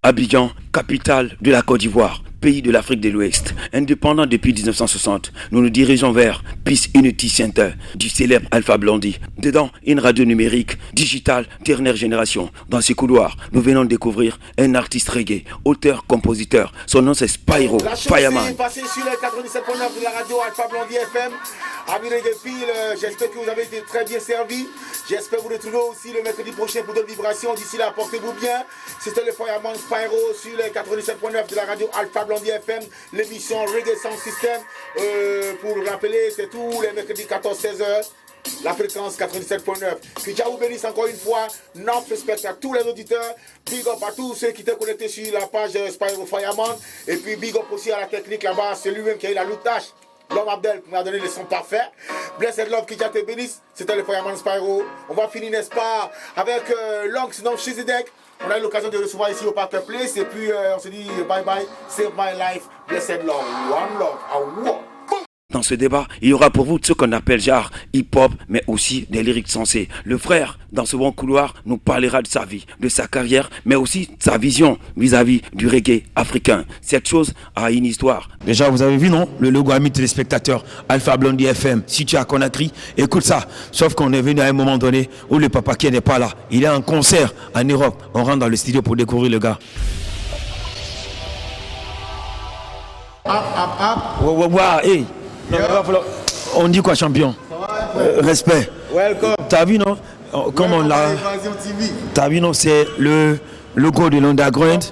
Abidjan, capitale de la Côte d'Ivoire, pays de l'Afrique de l'Ouest. Indépendant depuis 1960, nous nous dirigeons vers Peace Unity Center du célèbre Alpha Blondy. Dedans, une radio numérique, digitale, dernière génération. Dans ces couloirs, nous venons de découvrir un artiste reggae, auteur, compositeur. Son nom c'est Spyro, Fireman. Passé sur les 97.9 de la radio Alpha Blondy FM. Amis Reggae, j'espère que vous avez été très bien servis. J'espère vous retrouver aussi le mercredi prochain pour d'autres vibrations. D'ici là, portez-vous bien. C'était le Fireman Spyro sur les 97.9 de la radio Alpha Blondy FM. L'émission Reggae Sound System. Pour rappeler, c'est tous les mercredis 14-16h. La fréquence 97.9. Que Dieu vous bénisse encore une fois. Notre respect à tous les auditeurs. Big up à tous ceux qui étaient connectés sur la page Spyro Fireman. Et puis big up aussi à la technique là-bas. C'est lui-même qui a eu la loutage. L'homme Abdel qui m'a donné les sons parfaits. Blessed Love, que Dieu te bénisse. C'était le Fireman Spyro. On va finir, n'est-ce pas, avec Long, sinon Shizidek. On a eu l'occasion de recevoir ici au Parker Place. Et puis on se dit bye bye. Save my life. Blessed Love. One love. A war. Dans ce débat, il y aura pour vous ce qu'on appelle genre hip-hop, mais aussi des lyrics sensés. Le frère, dans ce bon couloir, nous parlera de sa vie, de sa carrière, mais aussi de sa vision vis-à-vis du reggae africain. Cette chose a une histoire. Déjà, vous avez vu, non? Le logo ami téléspectateur Alpha Blondy FM. Si tu as Conakry, écoute ça. Sauf qu'on est venu à un moment donné où le papa qui n'est pas là. Il est en concert en Europe. On rentre dans le studio pour découvrir le gars. Hey. Non, on dit quoi, champion? Respect. Welcome. T'as vu, non? Comme on l'a. T'as vu, non? C'est le logo de l'Underground.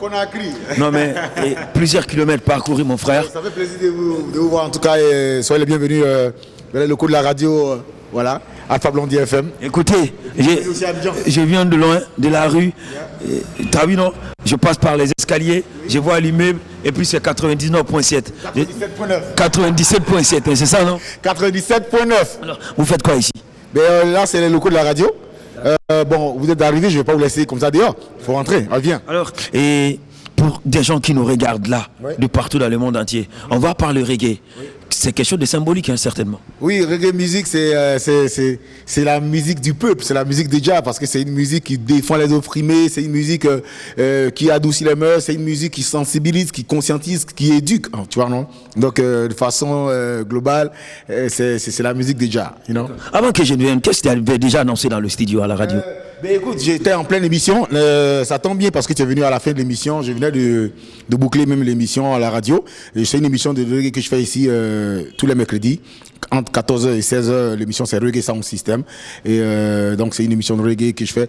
Non, mais plusieurs kilomètres parcourus, mon frère. Ça fait plaisir de vous voir. En tout cas, soyez les bienvenus dans le logo de la radio. Voilà. Alpha Blondy FM. Écoutez, je viens de loin, de la rue. T'as vu, non? Je passe par les escaliers, je vois l'immeuble, et puis c'est 99.7. 97.7, c'est ça, non? 97.9. Alors, vous faites quoi ici? Là, c'est les locaux de la radio. Bon, vous êtes arrivés, je ne vais pas vous laisser comme ça dehors. Il faut rentrer, viens. Alors, et pour des gens qui nous regardent là, de partout dans le monde entier, on va parler reggae. C'est quelque chose de symbolique, hein, certainement. Oui, reggae musique, c'est la musique du peuple, c'est la musique de Jah, parce que c'est une musique qui défend les opprimés, c'est une musique qui adoucit les mœurs, c'est une musique qui sensibilise, qui conscientise, qui éduque, tu vois, non? Donc, de façon globale, c'est la musique de Jah, you know? Avant que je ne vienne, qu'est-ce que tu avais déjà annoncé dans le studio, à la radio? Écoute, j'étais en pleine émission, ça tombe bien parce que tu es venu à la fin de l'émission, je venais de boucler même l'émission à la radio. C'est une émission de reggae que je fais ici tous les mercredis, entre 14h et 16h, l'émission c'est Reggae Sound System. Et donc c'est une émission de reggae que je fais,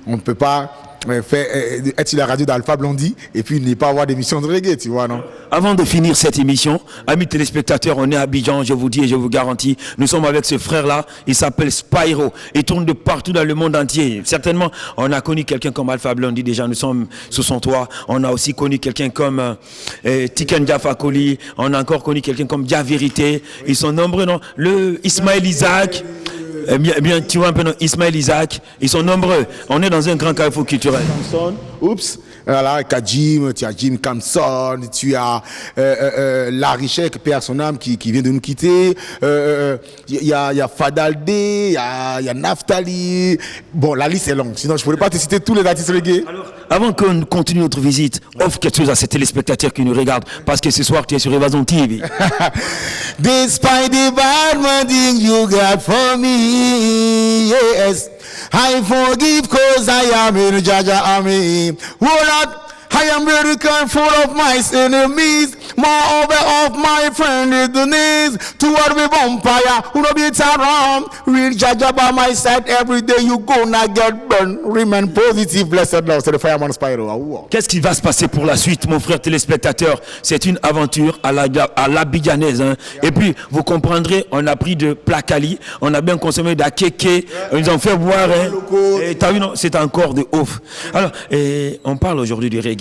on ne peut pas être sur la radio d'Alpha Blondy et puis ne pas avoir d'émission de reggae, tu vois, non? Avant de finir cette émission, amis téléspectateurs, on est à Abidjan, je vous dis et je vous garantis, nous sommes avec ce frère-là, il s'appelle Spyro, il tourne de partout dans le monde entier. Certainement, on a connu quelqu'un comme Alpha Blondy, déjà nous sommes sous son toit, on a aussi connu quelqu'un comme Tiken Jah Fakoly, on a encore connu quelqu'un comme Jah Vérité, ils sont nombreux, non? Le Ismaël Isaac, bien, tu vois un peu, non? Ismaël Isaac, ils sont nombreux, on est dans un grand carrefour culturel. Oups. Voilà, tu as Jim Camson, tu as Larry Sheik, père son âme, qui vient de nous quitter. Il y a Fadalde, il y a Naftali. Bon, la liste est longue, sinon je ne pourrais pas te citer tous les artistes reggae. Alors, avant qu'on continue notre visite, offre quelque chose à ces téléspectateurs qui nous regardent, parce que ce soir tu es sur Evasion TV. Despite the bad thing you got for me, yes, I forgive cause I am in Jaja army. I am very careful of my enemies, moreover of my friend is the knees. Toward the vampire, who no beat around. Real Jaja by my side every day, you gonna get burned. Remain positive, blessed Lord. C'est le Fireman Spyro. Qu'est-ce qui va se passer pour la suite, mon frère téléspectateur? C'est une aventure à l'abidjanaise, hein. Et puis, vous comprendrez, on a pris de Placali, on a bien consommé d'Akeke, ils nous ont fait boire, hein. Et t'as vu, non? C'est encore de ouf. Alors, on parle aujourd'hui du reggae.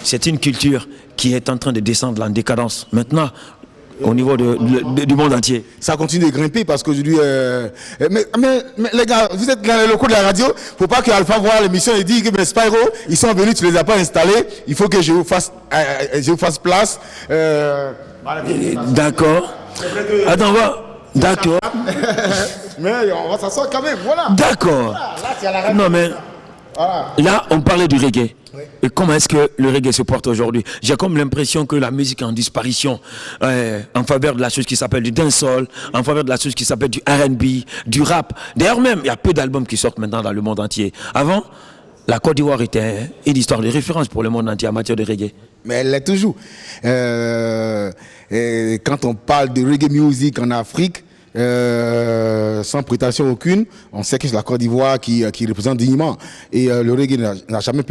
C'est une culture qui est en train de descendre en décadence maintenant au niveau du monde entier. Ça continue de grimper parce qu'aujourd'hui... mais les gars, vous êtes dans les locaux de la radio, faut pas que Alpha voit l'émission et dit que Spyro, ils sont venus, tu les as pas installés, il faut que je vous fasse place. D'accord. Attends, d'accord. Mais on va s'asseoir quand même, voilà. D'accord. Voilà, là, c'est à la radio. Non mais... Voilà. Là, on parlait du reggae. Oui. Et comment est-ce que le reggae se porte aujourd'hui? J'ai comme l'impression que la musique est en disparition en faveur de la chose qui s'appelle du dancehall, en faveur de la chose qui s'appelle du R&B, du rap. D'ailleurs même, il y a peu d'albums qui sortent maintenant dans le monde entier. Avant, la Côte d'Ivoire était une histoire de référence pour le monde entier en matière de reggae. Mais elle l'est toujours. Et quand on parle de reggae music en Afrique, sans prétention aucune, on sait que c'est la Côte d'Ivoire qui représente dignement. Et le reggae n'a jamais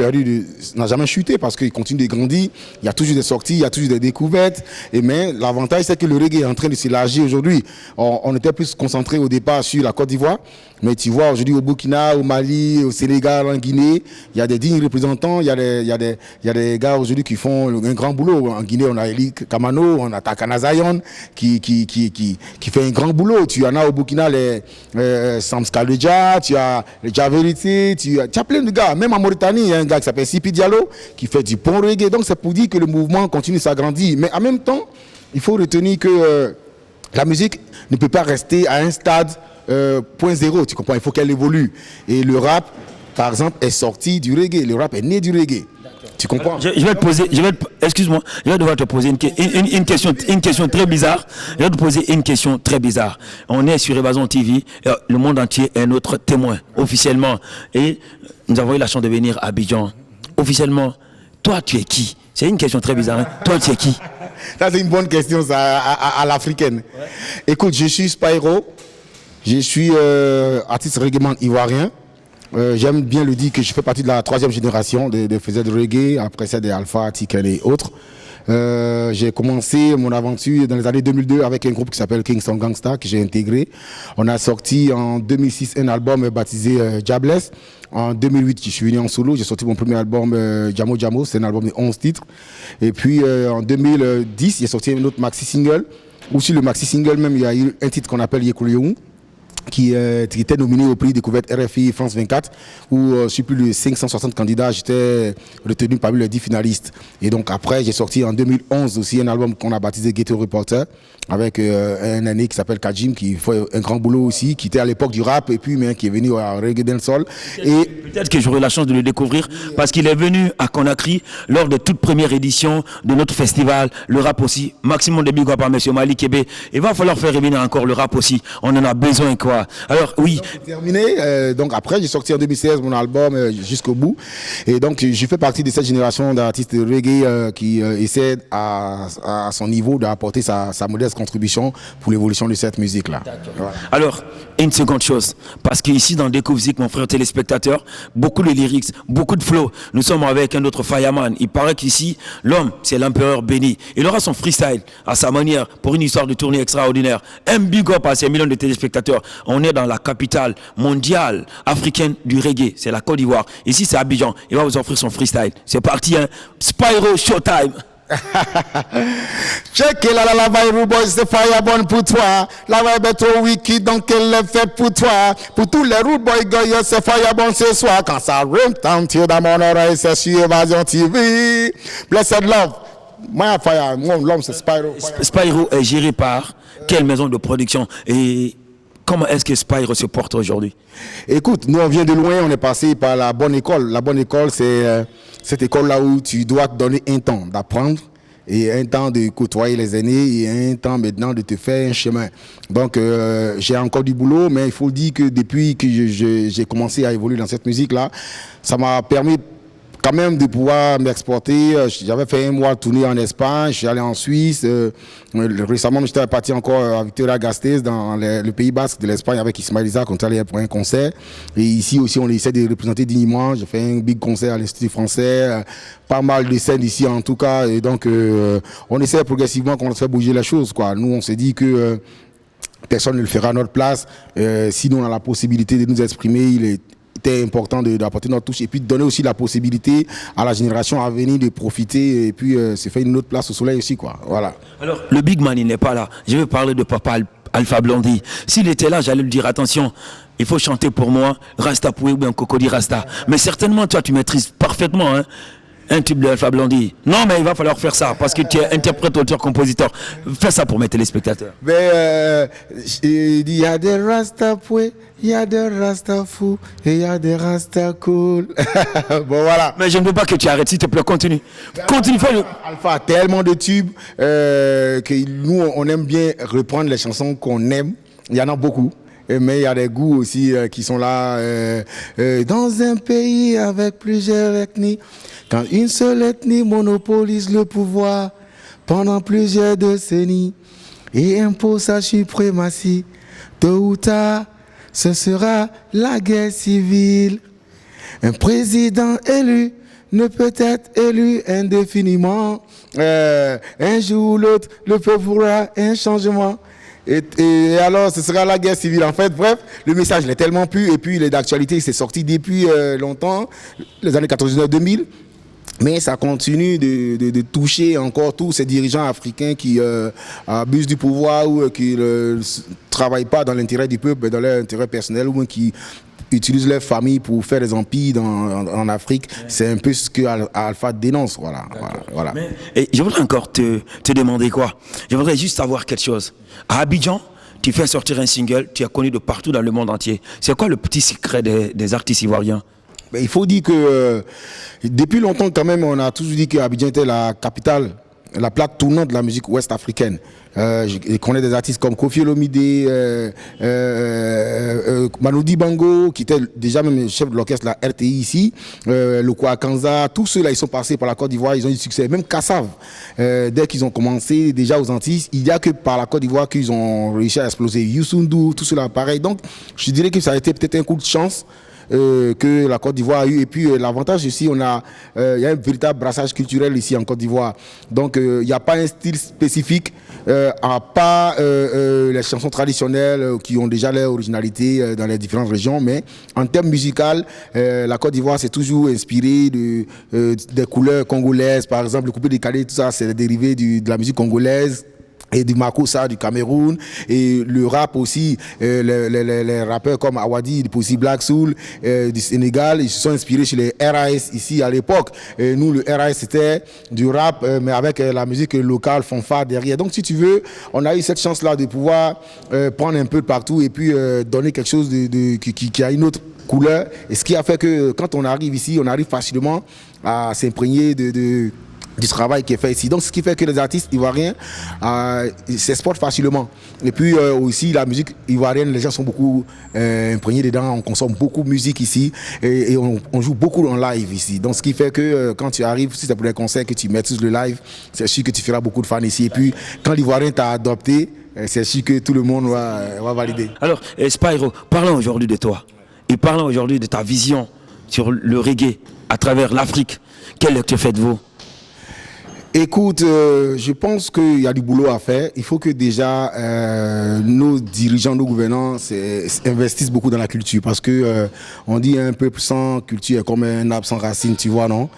n'a jamais chuté parce qu'il continue de grandir. Il y a toujours des sorties, il y a toujours des découvertes. Mais l'avantage, c'est que le reggae est en train de s'élargir aujourd'hui. On était plus concentré au départ sur la Côte d'Ivoire. Mais tu vois, aujourd'hui, au Burkina, au Mali, au Sénégal, en Guinée, il y a des dignes représentants, il y a des gars aujourd'hui qui font un grand boulot. En Guinée, on a Eli Kamano, on a Takana Zion, qui fait un grand boulot. Tu en as au Burkina, les Sams Kaleja, tu as les Javerité, tu as plein de gars. Même en Mauritanie, il y a un gars qui s'appelle Sipi Diallo, qui fait du bon reggae. Donc, c'est pour dire que le mouvement continue de s'agrandir. Mais en même temps, il faut retenir que la musique ne peut pas rester à un stade point zéro, tu comprends, il faut qu'elle évolue. Et le rap, par exemple, est sorti du reggae. Le rap est né du reggae. Tu comprends? Je vais te poser, excuse-moi, je vais devoir te poser une question très bizarre. Je vais te poser une question très bizarre. On est sur Évasion TV, le monde entier est notre témoin, officiellement. Et nous avons eu la chance de venir à Abidjan. Officiellement, toi, tu es qui? C'est une question très bizarre. Hein? Toi, tu es qui? Ça, c'est une bonne question ça, à l'africaine. Ouais. Écoute, je suis Spyro. Je suis artiste reggae ivoirien. J'aime bien le dire que je fais partie de la 3e génération de faiseurs de reggae. Après ça, des Alpha, Tiken et autres. J'ai commencé mon aventure dans les années 2002 avec un groupe qui s'appelle Kingston Gangsta que j'ai intégré. On a sorti en 2006 un album baptisé Jabless. En 2008, je suis venu en solo. J'ai sorti mon premier album Jamo Jamo. C'est un album de 11 titres. Et puis en 2010, j'ai sorti un autre maxi single. Ou sur le maxi single même, il y a eu un titre qu'on appelle Yekoulioun, qui était nominé au prix découverte RFI France 24, où sur plus de 560 candidats, j'étais retenu parmi les 10 finalistes. Et donc après, j'ai sorti en 2011 aussi un album qu'on a baptisé Ghetto Reporter, avec un aîné qui s'appelle Kajim, qui fait un grand boulot aussi, qui était à l'époque du rap, et puis mais qui est venu à Reggae Dancehall. Et peut-être que j'aurai la chance de le découvrir, parce qu'il est venu à Conakry lors de toute première édition de notre festival, le rap aussi. Maximum de big up à M. Mali Kébé. Il va falloir faire revenir encore le rap aussi. On en a besoin, quoi. Alors, oui. Terminé. Donc après, j'ai sorti en 2016 mon album Jusqu'au bout. Et donc, je fais partie de cette génération d'artistes reggae qui essaie à son niveau d'apporter sa modeste contribution pour l'évolution de cette musique-là. Voilà. Alors, une seconde chose, parce qu'ici dans Découvre Zik, mon frère téléspectateur, beaucoup de lyrics, beaucoup de flow. Nous sommes avec un autre fireman. Il paraît qu'ici, l'homme, c'est l'empereur béni. Il aura son freestyle à sa manière pour une histoire de tournée extraordinaire. Un big up à ces millions de téléspectateurs. On est dans la capitale mondiale africaine du reggae. C'est la Côte d'Ivoire. Ici, c'est Abidjan. Il va vous offrir son freestyle. C'est parti, hein. Spyro Showtime. Check it, la vibe boys, c'est fireborn pour toi. La vibe est trop wicked, donc elle est faite pour toi. Pour tous les rude boys, gars, c'est fireborn ce soir. Quand ça rime, tant que dans mon oreille, c'est sur Évasion TV. Blessed Love. Moi, fire, mon l'homme, c'est Spyro. Spyro est géré par quelle maison de production et comment est-ce que Spyro se porte aujourd'hui? Écoute, nous on vient de loin, on est passé par la bonne école. La bonne école, c'est cette école-là où tu dois te donner un temps d'apprendre et un temps de côtoyer les aînés et un temps maintenant de te faire un chemin. Donc j'ai encore du boulot, mais il faut dire que depuis que j'ai commencé à évoluer dans cette musique-là, ça m'a permis quand même de pouvoir m'exporter. J'avais fait un mois de tournée en Espagne, je suis allé en Suisse. Récemment, j'étais parti encore à Victoria-Gasteiz dans le Pays Basque de l'Espagne avec Ismaël Isaac, on est allé pour un concert. Et ici aussi, on essaie de représenter dignement. J'ai fait un big concert à l'Institut français, pas mal de scènes ici en tout cas. Et donc, on essaie progressivement qu'on fait bouger la chose, quoi. Nous, on s'est dit que personne ne le fera à notre place. Si nous, on a la possibilité de nous exprimer, c'était important d'apporter notre touche et puis de donner aussi la possibilité à la génération à venir de profiter et puis se faire une autre place au soleil aussi, quoi. Voilà. Alors, le big man, il n'est pas là. Je vais parler de papa Alpha Blondy. S'il était là, j'allais lui dire, attention, il faut chanter pour moi Rasta Poué ou bien Cocody Rasta. Mais certainement, toi, tu maîtrises parfaitement, hein, Un tube de Alpha Blondy. Non, mais il va falloir faire ça parce que tu es interprète, auteur, compositeur. Fais ça pour mes téléspectateurs. Mais il y a des Rasta poués, il y a des Rasta fous et il y a des Rasta cool. Bon, voilà. Mais je ne veux pas que tu arrêtes, s'il te plaît, continue. Continue, fais-le. Alpha a tellement de tubes que nous, on aime bien reprendre les chansons qu'on aime. Il y en a beaucoup. Mais il y a des goûts aussi qui sont là. Dans un pays avec plusieurs ethnies, quand une seule ethnie monopolise le pouvoir pendant plusieurs décennies et impose sa suprématie, tôt ou tard, ce sera la guerre civile. Un président élu ne peut être élu indéfiniment. Un jour ou l'autre, le peuple voudra un changement. Et alors, ce sera la guerre civile. En fait, bref, le message il est tellement pu. Et puis, il est d'actualité, c'est sorti depuis longtemps, les années 99-2000. Mais ça continue de toucher encore tous ces dirigeants africains qui abusent du pouvoir ou qui ne travaillent pas dans l'intérêt du peuple, mais dans leur intérêt personnel, ou qui utilisent leur famille pour faire des empires en Afrique. Ouais. C'est un peu ce que Alpha dénonce. Voilà. Mais, et je voudrais encore te demander quoi. Je voudrais juste savoir quelque chose. À Abidjan, tu fais sortir un single, tu es connu de partout dans le monde entier. C'est quoi le petit secret des artistes ivoiriens? Mais il faut dire que depuis longtemps quand même, on a toujours dit qu'Abidjan était la capitale, la plaque tournante de la musique ouest africaine. Je connais des artistes comme Koffi Olomide, Manu Dibango, qui était déjà même chef de l'orchestre de la RTI ici, Loko Akanza, tous ceux-là, ils sont passés par la Côte d'Ivoire, ils ont eu du succès. Même Kassav, dès qu'ils ont commencé déjà aux Antilles, il n'y a que par la Côte d'Ivoire qu'ils ont réussi à exploser. Youssou N'Dour, tout cela pareil. Donc, je dirais que ça a été peut-être un coup de chance. Que la Côte d'Ivoire a eu. Et puis l'avantage ici, il y a un véritable brassage culturel ici en Côte d'Ivoire. Donc il n'y a pas un style spécifique, à part les chansons traditionnelles qui ont déjà leur originalité dans les différentes régions. Mais en termes musicaux, la Côte d'Ivoire s'est toujours inspirée des couleurs congolaises. Par exemple, le coupé décalé, tout ça, c'est dérivé de la musique congolaise. Et du Makossa, du Cameroun, et le rap aussi, les rappeurs comme Awadi, du Pussy Black Soul, du Sénégal, ils se sont inspirés chez les RAS ici à l'époque. Nous, le RAS, c'était du rap, mais avec la musique locale, fanfare derrière. Donc, si tu veux, on a eu cette chance-là de pouvoir prendre un peu de partout et puis donner quelque chose qui a une autre couleur. Et ce qui a fait que quand on arrive ici, on arrive facilement à s'imprégner du travail qui est fait ici. Donc, ce qui fait que les artistes ivoiriens s'exportent facilement. Et puis aussi, la musique ivoirienne, les gens sont beaucoup imprégnés dedans. On consomme beaucoup de musique ici et on joue beaucoup en live ici. Donc, ce qui fait que quand tu arrives, si c'est pour les concerts, que tu maîtrises le live, c'est sûr que tu feras beaucoup de fans ici. Et puis, quand l'Ivoirien t'a adopté, c'est sûr que tout le monde va valider. Alors, Spyro, parlons aujourd'hui de toi. Et parlons aujourd'hui de ta vision sur le reggae à travers l'Afrique. Quelle lecture faites-vous? Écoute, je pense qu'il y a du boulot à faire. Il faut que déjà nos dirigeants, nos gouvernants investissent beaucoup dans la culture parce que on dit un peuple sans culture est comme un arbre sans racines, tu vois, non?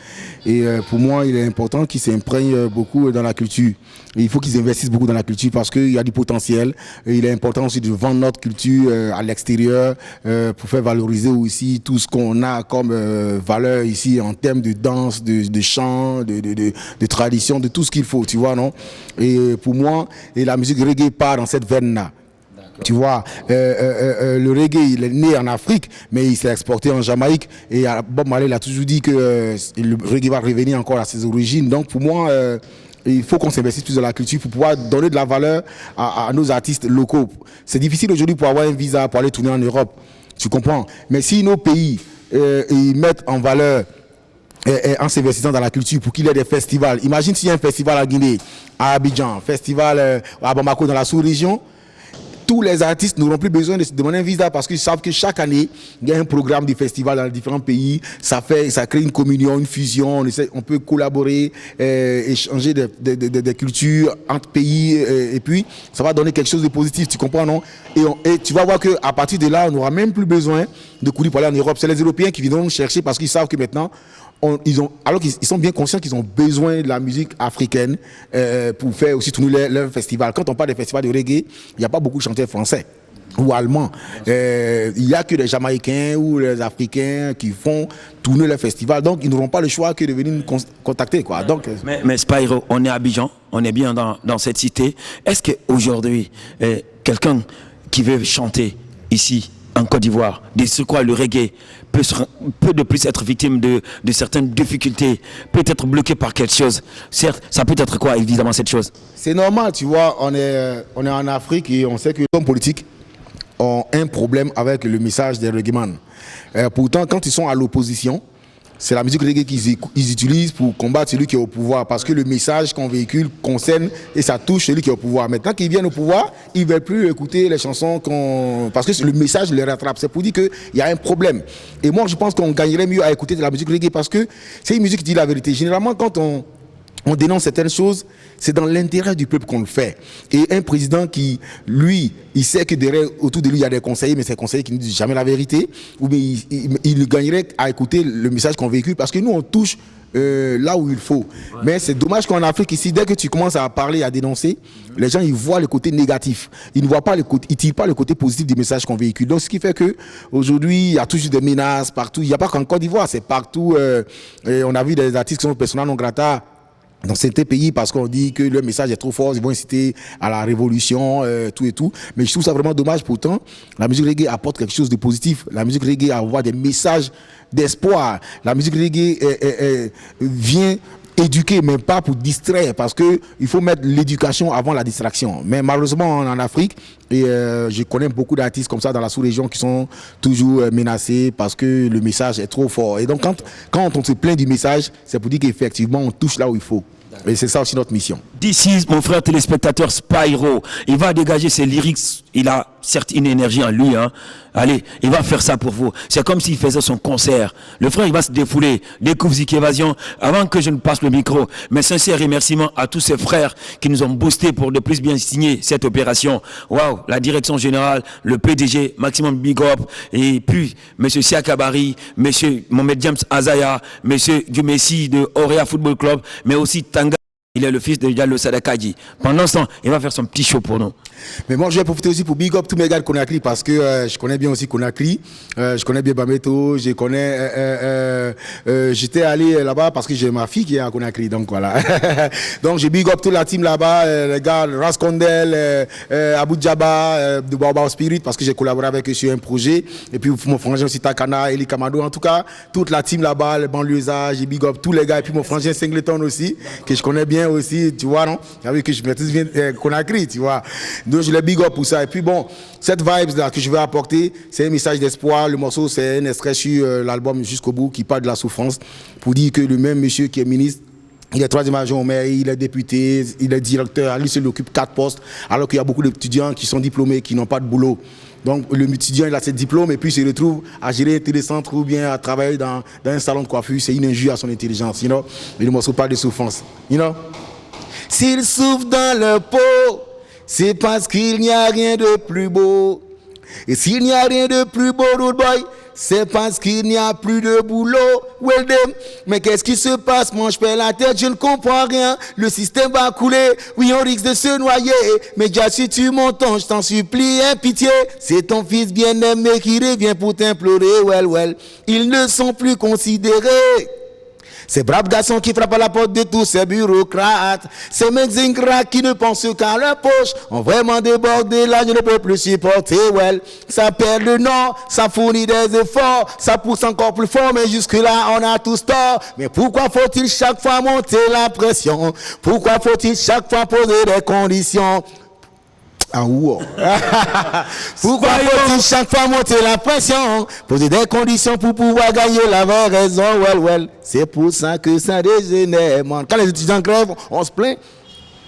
Et pour moi, il est important qu'ils s'imprègnent beaucoup dans la culture. Et il faut qu'ils investissent beaucoup dans la culture parce qu'il y a du potentiel. Et il est important aussi de vendre notre culture à l'extérieur pour faire valoriser aussi tout ce qu'on a comme valeur ici en termes de danse, de chant, de tradition, de tout ce qu'il faut, tu vois, non? Et pour moi, la musique reggae part dans cette veine-là. Tu vois, le reggae, il est né en Afrique, mais il s'est exporté en Jamaïque. Et Bob Marley il a toujours dit que le reggae va revenir encore à ses origines. Donc pour moi, il faut qu'on s'investisse plus dans la culture pour pouvoir donner de la valeur à nos artistes locaux. C'est difficile aujourd'hui pour avoir un visa, pour aller tourner en Europe. Tu comprends? Mais si nos pays ils mettent en valeur en s'investissant dans la culture pour qu'il y ait des festivals. Imagine s'il y a un festival à Guinée, à Abidjan, festival à Bamako dans la sous-région. Tous les artistes n'auront plus besoin de se demander un visa parce qu'ils savent que chaque année, il y a un programme de festival dans les différents pays. Ça crée une communion, une fusion. On peut collaborer, échanger des cultures entre pays. Et puis, ça va donner quelque chose de positif, tu comprends, non? Et tu vas voir qu'à partir de là, on n'aura même plus besoin de courir pour aller en Europe. C'est les Européens qui viendront nous chercher parce qu'ils savent que maintenant, alors qu'ils sont bien conscients qu'ils ont besoin de la musique africaine pour faire aussi tourner leur festival. Quand on parle des festivals de reggae, il n'y a pas beaucoup de chanteurs français. ou allemand. Il n'y a que les Jamaïcains ou les Africains qui font tourner le festival. Donc, ils n'auront pas le choix que de venir nous contacter, quoi. Donc, mais Spyro, on est à Abidjan, on est bien dans cette cité. Est-ce qu'aujourd'hui, quelqu'un qui veut chanter ici, en Côte d'Ivoire, de quoi le reggae peut de plus être victime de certaines difficultés, peut être bloqué par quelque chose. Certes, ça peut être quoi, évidemment, cette chose? C'est normal, tu vois, on est en Afrique et on sait que les hommes politiques ont un problème avec le message des reggaeman. Pourtant, quand ils sont à l'opposition, c'est la musique reggae qu'ils utilisent pour combattre celui qui est au pouvoir. Parce que le message qu'on véhicule concerne et ça touche celui qui est au pouvoir. Maintenant qu'ils viennent au pouvoir, ils ne veulent plus écouter les chansons parce que le message les rattrape. C'est pour dire qu'il y a un problème. Et moi, je pense qu'on gagnerait mieux à écouter de la musique reggae parce que c'est une musique qui dit la vérité. Généralement, quand on dénonce certaines choses, c'est dans l'intérêt du peuple qu'on le fait. Et un président qui, lui, il sait que derrière, autour de lui, il y a des conseillers, mais ces conseillers qui ne disent jamais la vérité, ou bien il gagnerait à écouter le message qu'on véhicule, parce que nous, on touche là où il faut. Ouais. Mais c'est dommage qu'en Afrique, ici, dès que tu commences à parler, à dénoncer, les gens, ils voient le côté négatif. Ils ne voient pas ils tirent pas le côté positif du message qu'on véhicule. Donc, ce qui fait qu'aujourd'hui, il y a toujours des menaces partout. Il n'y a pas qu'en Côte d'Ivoire, c'est partout. On a vu des artistes qui sont persona non grata dans certains pays parce qu'on dit que le message est trop fort, ils vont inciter à la révolution, tout et tout. Mais je trouve ça vraiment dommage. Pourtant, la musique reggae apporte quelque chose de positif. La musique reggae envoie des messages d'espoir. La musique reggae vient éduquer, mais pas pour distraire, parce que il faut mettre l'éducation avant la distraction. Mais malheureusement, en Afrique, et je connais beaucoup d'artistes comme ça dans la sous-région qui sont toujours menacés parce que le message est trop fort. Et donc, quand on se plaint du message, c'est pour dire qu'effectivement, on touche là où il faut. Et c'est ça aussi notre mission. D'ici, mon frère téléspectateur Spyro, il va dégager ses lyrics. Il a certes une énergie en lui. Hein. Allez, il va faire ça pour vous. C'est comme s'il faisait son concert. Le frère, il va se défouler. Découvre Zik Évasion. Avant que je ne passe le micro, mes sincères remerciements à tous ces frères qui nous ont boostés pour de plus bien signer cette opération. Waouh, la direction générale, le PDG, Maximum Big Up, et puis M. Siakabari, M. Mohamed James Azaya, M. Dumessi de Auréa Football Club, mais aussi Tanga. Il est le fils de Diallo Sadakadji. Pendant ce temps, il va faire son petit show pour nous. Mais moi, je vais profiter aussi pour big up tous mes gars de Conakry parce que je connais bien aussi Conakry. Je connais bien Bameto. Je connais. J'étais allé là-bas parce que j'ai ma fille qui est à Conakry. Donc voilà. Donc j'ai big up toute la team là-bas. Les gars, Raskondel, Abou Djaba, de Baobab Spirit parce que j'ai collaboré avec eux sur un projet. Et puis mon frangin aussi Takana, Eli Kamado. En tout cas, toute la team là-bas, les banlieusards, j'ai big up tous les gars. Et puis mon frangin Singleton aussi, que je connais bien aussi, tu vois, non? J'avais que je maîtrise bien Conakry, tu vois. Donc je les big up pour ça. Et puis bon, cette vibe là que je veux apporter, c'est un message d'espoir. Le morceau, c'est un extrait sur l'album Jusqu'au bout qui parle de la souffrance pour dire que le même monsieur qui est ministre, il est 3e adjoint au maire, il est député, il est directeur, lui seul occupe 4 postes, alors qu'il y a beaucoup d'étudiants qui sont diplômés, qui n'ont pas de boulot. Donc le étudiant, il a ses diplômes et puis il se retrouve à gérer un télécentre ou bien à travailler dans un salon de coiffure. C'est une injure à son intelligence, you know. Et le morceau parle de souffrance, you know. S'il souffre dans le pot, c'est parce qu'il n'y a rien de plus beau. Et s'il n'y a rien de plus beau, rude boy, c'est parce qu'il n'y a plus de boulot. Well damn. Mais qu'est-ce qui se passe? Moi je perds la tête, je ne comprends rien. Le système va couler, oui on risque de se noyer. Mais déjà si tu m'entends, je t'en supplie, hein, pitié. C'est ton fils bien-aimé qui revient pour t'implorer, well. Ils ne sont plus considérés. Ces braves garçons qui frappent à la porte de tous ces bureaucrates, ces mecs ingrats qui ne pensent qu'à leur poche, ont vraiment débordé là, je ne peux plus supporter, well. Ça perd le nom, ça fournit des efforts, ça pousse encore plus fort, mais jusque-là, on a tous tort. Mais pourquoi faut-il chaque fois monter la pression? Pourquoi faut-il chaque fois poser des conditions? Ah ouais. Pourquoi faut-il chaque fois monter la pression, poser des conditions pour pouvoir gagner la vraie raison? Well. C'est pour ça que ça dégénère, man. Quand les étudiants grèvent, on se plaint.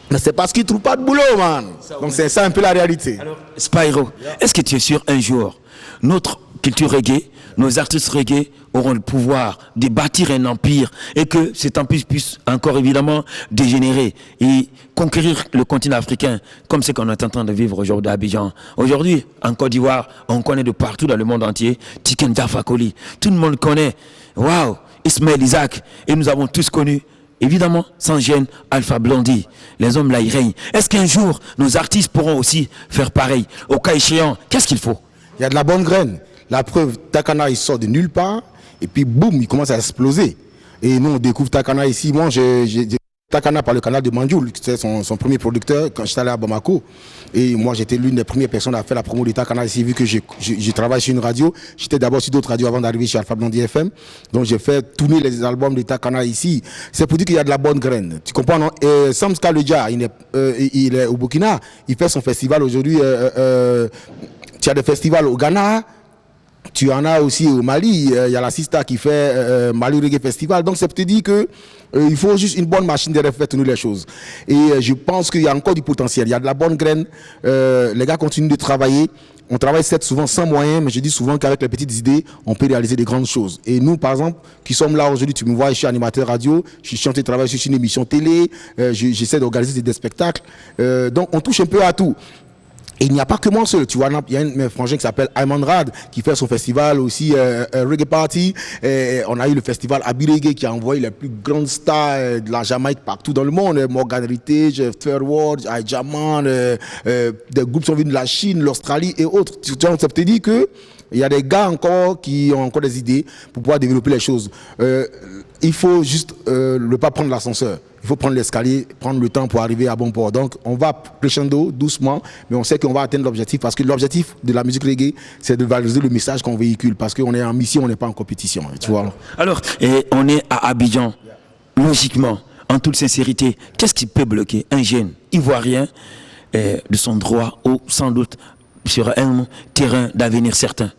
Mais c'est parce qu'ils ne trouvent pas de boulot, man. Donc c'est ça un peu la réalité. Alors, Spyro, est-ce que tu es sûr un jour, notre culture reggae, nos artistes reggae auront le pouvoir de bâtir un empire et que cet empire puisse encore évidemment dégénérer et conquérir le continent africain comme ce qu'on est en train de vivre aujourd'hui à Abidjan. Aujourd'hui, en Côte d'Ivoire, on connaît de partout dans le monde entier Tiken Jah Fakoly. Tout le monde connaît. Waouh, Ismaël Isaac. Et nous avons tous connu évidemment, sans gêne, Alpha Blondy, les hommes là, ils règnent. Est-ce qu'un jour, nos artistes pourront aussi faire pareil? Au cas échéant, qu'est-ce qu'il faut? Il y a de la bonne graine. La preuve, Takana, il sort de nulle part, et puis boum, il commence à exploser. Et nous, on découvre Takana ici. Moi, j'ai Takana par le canal de Mandjoul, c'est son premier producteur quand j'étais allé à Bamako. Et moi, j'étais l'une des premières personnes à faire la promo de Takana ici, vu que je travaille sur une radio. J'étais d'abord sur d'autres radios avant d'arriver chez Alpha Blondy FM. Donc, j'ai fait tourner les albums de Takana ici. C'est pour dire qu'il y a de la bonne graine. Tu comprends, non? Sam Skalodja, il est au Burkina. Il fait son festival aujourd'hui. Tu as des festivals au Ghana. Tu en as aussi au Mali, il y a la Sista qui fait Mali Reggae Festival. Donc, ça te dit que il faut juste une bonne machine de faire tourner les choses. Et je pense qu'il y a encore du potentiel. Il y a de la bonne graine. Les gars continuent de travailler. On travaille souvent sans moyens, mais je dis souvent qu'avec les petites idées, on peut réaliser des grandes choses. Et nous, par exemple, qui sommes là aujourd'hui, tu me vois, je suis animateur radio, je suis en train de travailler sur une émission télé, j'essaie d'organiser des spectacles. Donc, on touche un peu à tout. Et il n'y a pas que moi seul, tu vois, il y a un frangin qui s'appelle Ayman Rad qui fait son festival aussi, Reggae Party. Et on a eu le festival Abi Reggae qui a envoyé les plus grandes stars de la Jamaïque partout dans le monde. Morgan Heritage, Fairworld, Ajaman, des groupes sont venus de la Chine, l'Australie et autres. Tu vois, ça te dit que il y a des gars encore qui ont encore des idées pour pouvoir développer les choses. Il faut juste ne pas prendre l'ascenseur. Il faut prendre l'escalier, prendre le temps pour arriver à bon port. Donc, on va crescendo, doucement, mais on sait qu'on va atteindre l'objectif parce que l'objectif de la musique reggae, c'est de valoriser le message qu'on véhicule parce qu'on est en mission, on n'est pas en compétition. Tu vois. Alors, on est à Abidjan. Logiquement, en toute sincérité, qu'est-ce qui peut bloquer un jeune ivoirien de son droit ou sans doute sur un terrain d'avenir certain?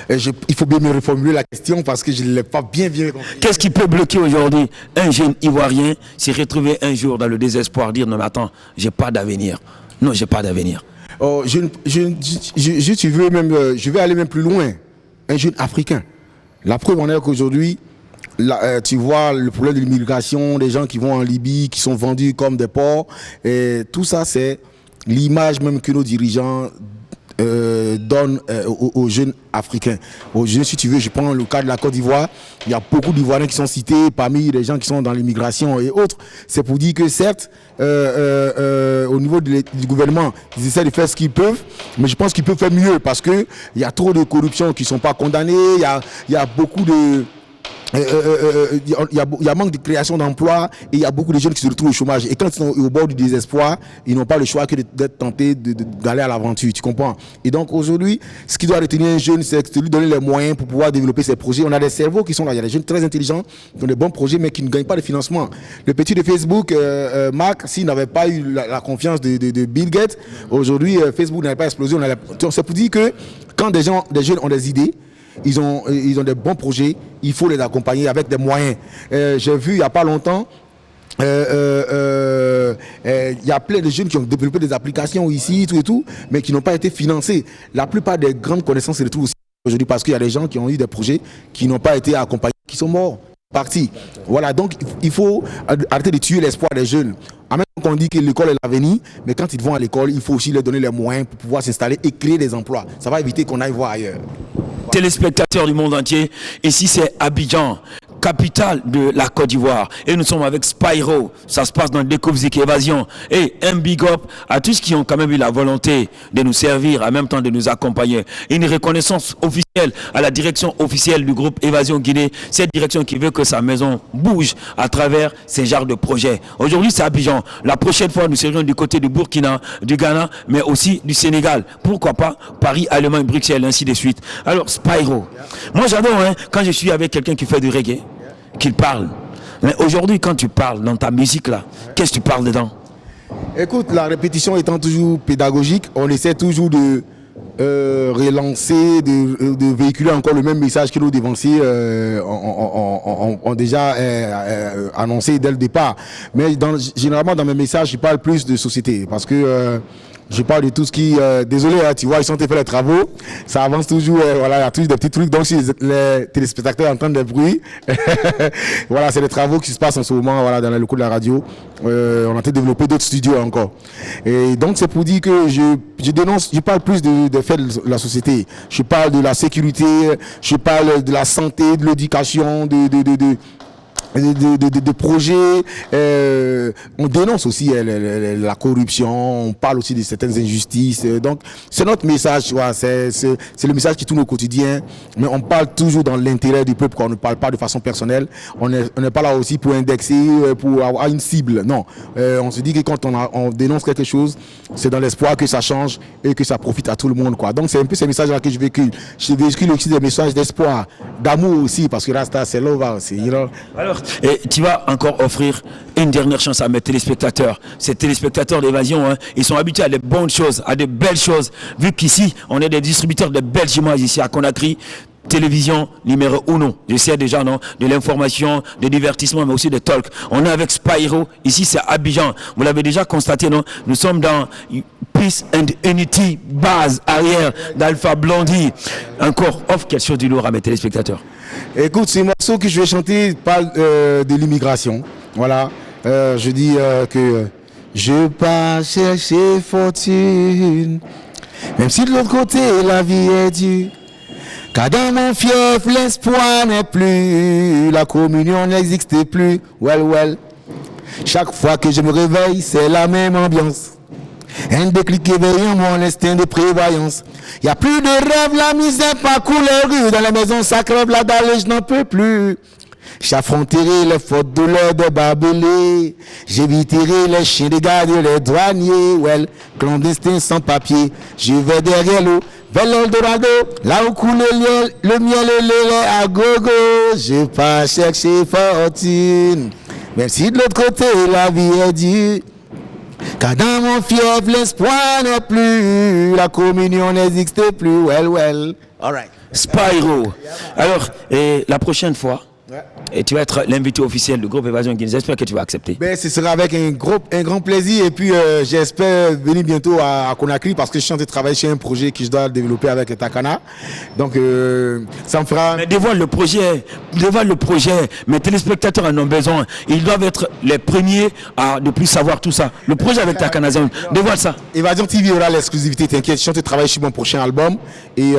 Il faut bien me reformuler la question parce que je ne l'ai pas bien compris. Qu'est-ce qui peut bloquer aujourd'hui un jeune ivoirien s'y retrouver un jour dans le désespoir, dire non mais attends, j'ai pas d'avenir. Non, j'ai pas d'avenir. Oh, je vais aller même plus loin. Un jeune africain. La preuve en est qu'aujourd'hui, tu vois le problème de l'immigration, des gens qui vont en Libye, qui sont vendus comme des porcs. Et tout ça, c'est l'image même que nos dirigeants donne aux jeunes africains. Aux jeunes, si tu veux, je prends le cas de la Côte d'Ivoire, il y a beaucoup d'Ivoiriens qui sont cités parmi les gens qui sont dans l'immigration et autres. C'est pour dire que certes, au niveau du gouvernement, ils essaient de faire ce qu'ils peuvent, mais je pense qu'ils peuvent faire mieux parce qu'il y a trop de corruption qui ne sont pas condamnées, il y a beaucoup de... Il y a manque de création d'emplois et il y a beaucoup de jeunes qui se retrouvent au chômage. Et quand ils sont au bord du désespoir, ils n'ont pas le choix que d'être tentés d'aller à l'aventure, tu comprends? Et donc aujourd'hui, ce qui doit retenir un jeune, c'est de lui donner les moyens pour pouvoir développer ses projets. On a des cerveaux qui sont là, il y a des jeunes très intelligents qui ont des bons projets mais qui ne gagnent pas de financement. Le petit de Facebook, Mark, s'il n'avait pas eu la confiance de Bill Gates, aujourd'hui Facebook n'avait pas explosé. C'est pour dire que quand des jeunes ont des idées, ils ont des bons projets, il faut les accompagner avec des moyens. J'ai vu il n'y a pas longtemps, il y a plein de jeunes qui ont développé des applications ici, tout et tout, mais qui n'ont pas été financés. La plupart des grandes connaissances se retrouvent aussi aujourd'hui parce qu'il y a des gens qui ont eu des projets qui n'ont pas été accompagnés, qui sont morts, partis. Voilà, donc il faut arrêter de tuer l'espoir des jeunes. En même temps qu'on dit que l'école est l'avenir, mais quand ils vont à l'école, il faut aussi leur donner les moyens pour pouvoir s'installer et créer des emplois. Ça va éviter qu'on aille voir ailleurs. Téléspectateurs du monde entier, ici c'est Abidjan, capitale de la Côte d'Ivoire, et nous sommes avec Spyro. Ça se passe dans Découvzik Évasion, et un big up à tous qui ont quand même eu la volonté de nous servir, en même temps de nous accompagner. Une reconnaissance officielle à la direction officielle du groupe Évasion Guinée, cette direction qui veut que sa maison bouge à travers ces genres de projets. Aujourd'hui c'est Abidjan, la prochaine fois nous serons du côté du Burkina, du Ghana, mais aussi du Sénégal, pourquoi pas Paris, Allemagne, Bruxelles, ainsi de suite. Alors Spyro, moi j'adore quand je suis avec quelqu'un qui fait du reggae, qu'il parle. Mais aujourd'hui, quand tu parles dans ta musique là, qu'est-ce que tu parles dedans? Écoute, la répétition étant toujours pédagogique, on essaie toujours de relancer, de véhiculer encore le même message que nos dévanciers ont déjà annoncé dès le départ. Mais généralement dans mes messages, je parle plus de société parce que je parle de tout ce qui... désolé, tu vois, ils sont en train de faire les travaux. Ça avance toujours, voilà, il y a toujours des petits trucs. Donc, si les téléspectateurs entendent des bruits, voilà, c'est les travaux qui se passent en ce moment, voilà, dans les locaux de la radio. On est en train de développer d'autres studios encore. Et donc, c'est pour dire que je parle plus des faits de la société. Je parle de la sécurité, je parle de la santé, de l'éducation, de projets. On dénonce aussi la corruption, on parle aussi de certaines injustices. Donc, c'est notre message, tu vois, c'est le message qui tourne au quotidien, mais on parle toujours dans l'intérêt du peuple, quand on ne parle pas de façon personnelle. On n'est pas là aussi pour indexer, pour avoir une cible. Non, on se dit que quand on dénonce quelque chose, c'est dans l'espoir que ça change et que ça profite à tout le monde, quoi. Donc, c'est un peu ces messages-là que je véhicule. Je véhicule aussi des messages d'espoir, d'amour aussi, parce que Rasta, c'est love aussi, you know? Alors, et tu vas encore offrir une dernière chance à mes téléspectateurs. Ces téléspectateurs d'Évasion, hein, ils sont habitués à de bonnes choses, à de belles choses. Vu qu'ici, on est des distributeurs de belles images ici à Conakry. Télévision numéro 1. Je sais déjà, non, de l'information, de divertissement, mais aussi de talk. On est avec Spyro. Ici, c'est Abidjan. Vous l'avez déjà constaté, non? Nous sommes dans Peace and Unity, base arrière d'Alpha Blondy. Encore, offre quelque chose du lourd à mes téléspectateurs. Écoute, ce morceau que je vais chanter parle de l'immigration. Voilà. Je dis que je pars chercher fortune, même si de l'autre côté la vie est dure. Car dans mon fief, l'espoir n'est plus, la communion n'existe plus. Well. Chaque fois que je me réveille, c'est la même ambiance. Un déclic éveillant mon instinct de prévoyance. Y a plus de rêve, la misère parcourt les rues. Dans la maison, ça crève la dalle, je n'en peux plus. J'affronterai les fautes douleurs de barbelés. J'éviterai les chiens de garde et les douaniers. Well, clandestin sans papier. Je vais derrière l'eau, vers l'Eldorado, là où coule le miel et le lait à gogo. Je pars chercher fortune, même si de l'autre côté la vie est dure. Car dans mon fief, l'espoir n'est plus, la communion n'existe plus. Well. All right. Spyro. Alors, et la prochaine fois, et tu vas être l'invité officiel du groupe Évasion Guinée. J'espère que tu vas accepter. Ben, ce sera avec un grand plaisir. Et puis, j'espère venir bientôt à Conakry parce que je suis en train de travailler sur un projet que je dois développer avec Takana. Donc, ça me fera... Mais dévoile le projet. Mes téléspectateurs en ont besoin. Ils doivent être les premiers à ne plus savoir tout ça. Le projet avec Takana, dévoile ça. Évasion TV aura l'exclusivité, t'inquiète. Je suis en train de travailler sur mon prochain album. Et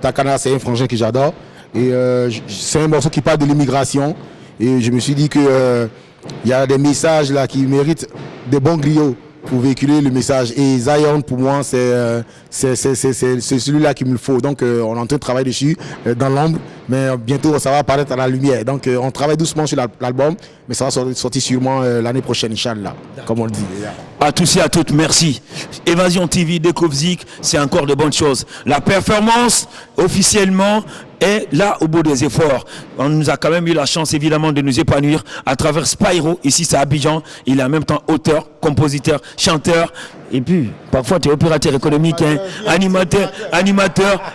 Takana, c'est un frangin que j'adore. Et c'est un morceau qui parle de l'immigration. Et je me suis dit que y a des messages là qui méritent des bons griots pour véhiculer le message. Et Zion, pour moi, c'est celui-là qu'il me faut. Donc, on est en train de travailler dessus dans l'ombre. Mais bientôt, ça va apparaître à la lumière. Donc, on travaille doucement sur l'album. Mais ça va sortir sûrement l'année prochaine, Inch'Allah, comme on le dit. À tous et à toutes, merci. Évasion TV, Découvre Zik, c'est encore de bonnes choses. La performance, officiellement, est là au bout des efforts. On nous a quand même eu la chance, évidemment, de nous épanouir à travers Spyro. Ici, c'est Abidjan. Il est en même temps auteur, compositeur, chanteur. Et puis, parfois, tu es opérateur économique, hein, animateur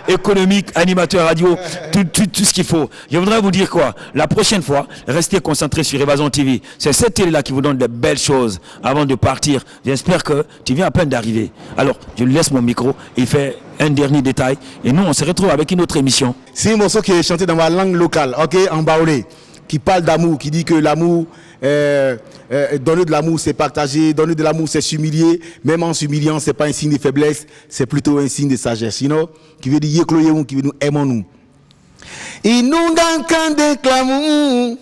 économique, animateur radio, tout ce qu'il faut. Je voudrais vous dire quoi? La prochaine fois, restez concentrés sur Évasion TV. C'est cette télé-là qui vous donne de belles choses avant de partir. J'espère que tu viens à peine d'arriver. Alors, je lui laisse mon micro. Il fait un dernier détail. Et nous, on se retrouve avec une autre émission. C'est un morceau qui est chanté dans ma langue locale, ok, en baoulé, qui parle d'amour, qui dit que l'amour... donner de l'amour, c'est partager. Donner de l'amour, c'est s'humilier. Même en s'humiliant, c'est pas un signe de faiblesse, c'est plutôt un signe de sagesse, you know? Qui veut dire yekloyeun, qui veut nous aimons-nous. Et nous dans quand déclamons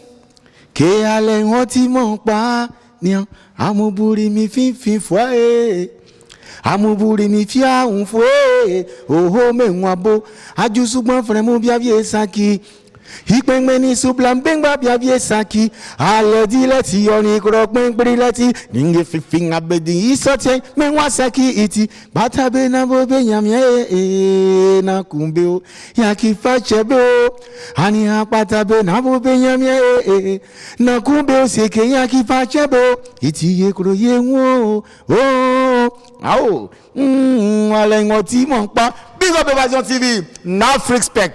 que allez on m'en pas nian amour bouri mi fin foyer amour bouri mi fia un foyer oh me moi beau aju souvent vraiment bien vieux ça qui Hikmeni suplam bengba bia bia saki aledi leti oni krok mengbri leti ninge fifing abedi isotie menwa saki iti batabe na bobe nyamye na kumbeo yakifachebe ani apatabe na bobe nyamye na kumbeo seke yakifachebe iti yekro yenwo oh ale ngoti mon pa big up Évasion TV, enough respect.